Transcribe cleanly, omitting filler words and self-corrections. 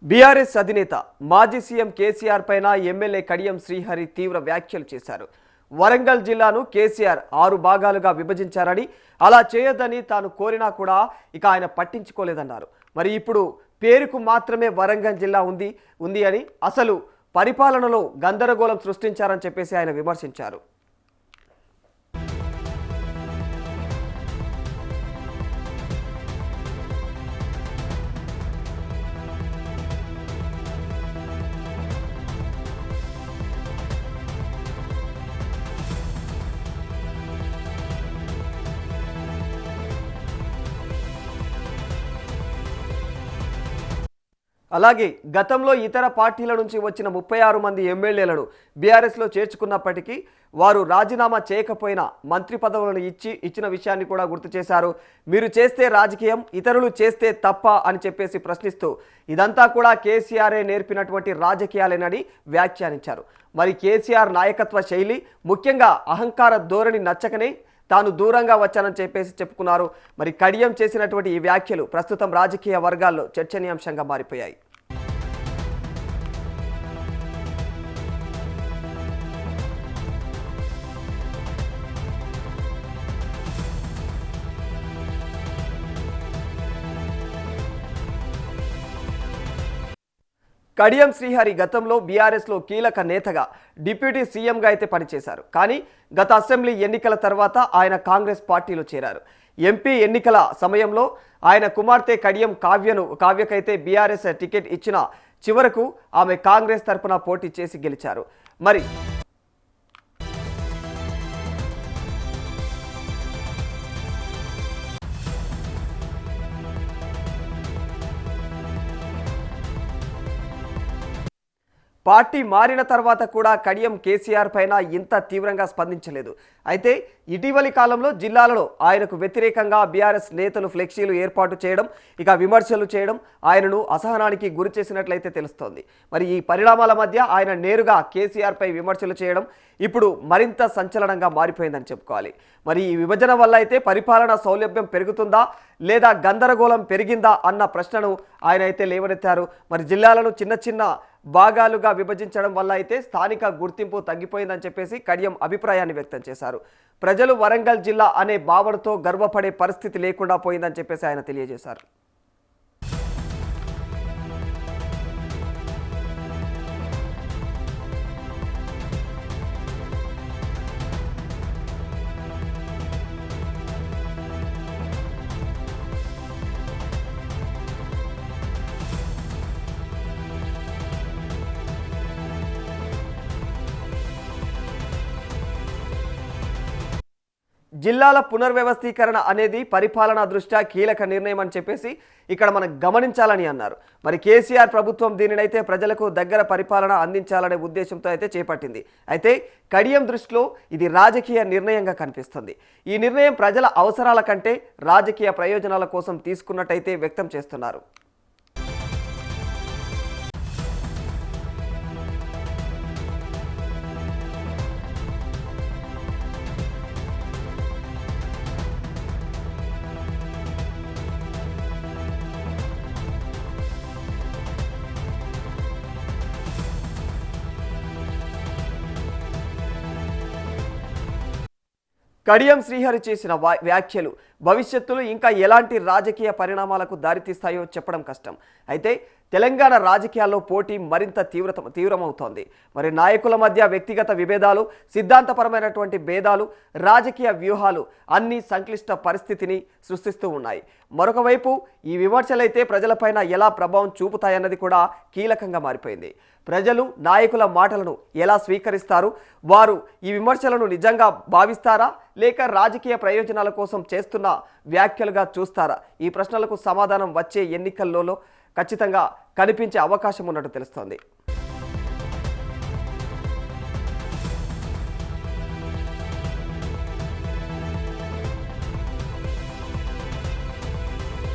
BRS అధినేత మాజీ CM KCR పైన ఎమ్మెల్యే కడియం శ్రీహరి తీవ్ర వ్యాఖ్యలు చేశారు. వరంగల్ జిల్లాను కేసీఆర్ 6 భాగాలుగా విభజించారని, అలా చేయొద్దని తాను కోరినా కూడా ఇక ఆయన పట్టించుకోలేదన్నారు. మరి ఇప్పుడు పేరుకు మాత్రమే వరంగల్ జిల్లా ఉంది అని, అసలు పరిపాలనలో గందరగోళం సృష్టించారని చెప్పేసి ఆయన విమర్శించారు. అలాగే గతంలో ఇతర పార్టీల నుంచి వచ్చిన 36 మంది ఎమ్మెల్యేలను బీఆర్ఎస్లో చేర్చుకున్నప్పటికీ వారు రాజీనామా చేయకపోయినా మంత్రి పదవులను ఇచ్చిన విషయాన్ని కూడా గుర్తు చేశారు. మీరు చేస్తే రాజకీయం, ఇతరులు చేస్తే తప్ప అని చెప్పేసి ప్రశ్నిస్తూ ఇదంతా కూడా కేసీఆరే నేర్పినటువంటి రాజకీయాలేనని వ్యాఖ్యానించారు. మరి కేసీఆర్ నాయకత్వ శైలి, ముఖ్యంగా అహంకార ధోరణి నచ్చకనే తాను దూరంగా వచ్చానని చెప్పేసి చెప్పుకున్నారు. మరి కడియం చేసినటువంటి ఈ వ్యాఖ్యలు ప్రస్తుతం రాజకీయ వర్గాల్లో చర్చనీయాంశంగా మారిపోయాయి. కడియం శ్రీహరి గతంలో బీఆర్ఎస్లో కీలక నేతగా, డిప్యూటీ సీఎంగా అయితే పనిచేశారు. కానీ గత అసెంబ్లీ ఎన్నికల తర్వాత ఆయన కాంగ్రెస్ పార్టీలో చేరారు. ఎంపీ ఎన్నికల సమయంలో ఆయన కుమార్తె కడియం కావ్యకైతే బీఆర్ఎస్ టికెట్ ఇచ్చిన చివరకు ఆమె కాంగ్రెస్ తరఫున పోటీ చేసి గెలిచారు. మరి పార్టీ మారిన తర్వాత కూడా కడియం కేసీఆర్ పైన ఇంత తీవ్రంగా స్పందించలేదు. అయితే ఇటీవలి కాలంలో జిల్లాలలో ఆయనకు వ్యతిరేకంగా బీఆర్ఎస్ నేతలు ఫ్లెక్సీలు ఏర్పాటు చేయడం, ఇక విమర్శలు చేయడం ఆయనను అసహనానికి గురి చేసినట్లయితే తెలుస్తోంది. మరి ఈ పరిణామాల మధ్య ఆయన నేరుగా కేసీఆర్ పై విమర్శలు చేయడం ఇప్పుడు మరింత సంచలనంగా మారిపోయిందని చెప్పుకోవాలి. మరి ఈ విభజన వల్ల అయితే పరిపాలన సౌలభ్యం పెరుగుతుందా లేదా గందరగోళం పెరిగిందా అన్న ప్రశ్నను ఆయన అయితే లేవనెత్తారు. మరి జిల్లాలను చిన్న చిన్న భాగాలుగా విభజించడం వల్ల అయితే స్థానిక గుర్తింపు తగ్గిపోయిందని చెప్పేసి కడియం అభిప్రాయాన్ని వ్యక్తం చేశారు. ప్రజలు వరంగల్ జిల్లా అనే భావనతో గర్వపడే పరిస్థితి లేకుండా పోయిందని చెప్పేసి ఆయన తెలియజేశారు. జిల్లాల పునర్వ్యవస్థీకరణ అనేది పరిపాలనా దృష్ట్యా కీలక నిర్ణయం అని చెప్పేసి ఇక్కడ మనం గమనించాలని అన్నారు. మరి కేసీఆర్ ప్రభుత్వం దీనినైతే ప్రజలకు దగ్గర పరిపాలన అందించాలనే ఉద్దేశంతో అయితే చేపట్టింది. అయితే కడియం దృష్టిలో ఇది రాజకీయ నిర్ణయంగా కనిపిస్తుంది. ఈ నిర్ణయం ప్రజల అవసరాల కంటే రాజకీయ ప్రయోజనాల కోసం తీసుకున్నట్టయితే వ్యక్తం చేస్తున్నారు. కడియం శ్రీహరి చేసిన వ్యాఖ్యలు భవిష్యత్తులో ఇంకా ఎలాంటి రాజకీయ పరిణామాలకు దారితీస్తాయో చెప్పడం కష్టం. అయితే తెలంగాణ రాజకీయాల్లో పోటీ మరింత తీవ్రమవుతోంది. మరి నాయకుల మధ్య వ్యక్తిగత విభేదాలు, సిద్ధాంతపరమైనటువంటి భేదాలు, రాజకీయ వ్యూహాలు అన్ని సంక్లిష్ట పరిస్థితిని సృష్టిస్తూ ఉన్నాయి. మరొక వైపు ఈ విమర్శలైతే ప్రజలపైన ఎలా ప్రభావం చూపుతాయన్నది కూడా కీలకంగా మారిపోయింది. ప్రజలు నాయకుల మాటలను ఎలా స్వీకరిస్తారు? వారు ఈ విమర్శలను నిజంగా భావిస్తారా లేక రాజకీయ ప్రయోజనాల కోసం చేస్తున్న వ్యాఖ్యలుగా చూస్తారా? ఈ ప్రశ్నలకు సమాధానం వచ్చే ఎన్నికల్లో ఖచ్చితంగా కనిపించే అవకాశం ఉన్నట్టు తెలుస్తోంది.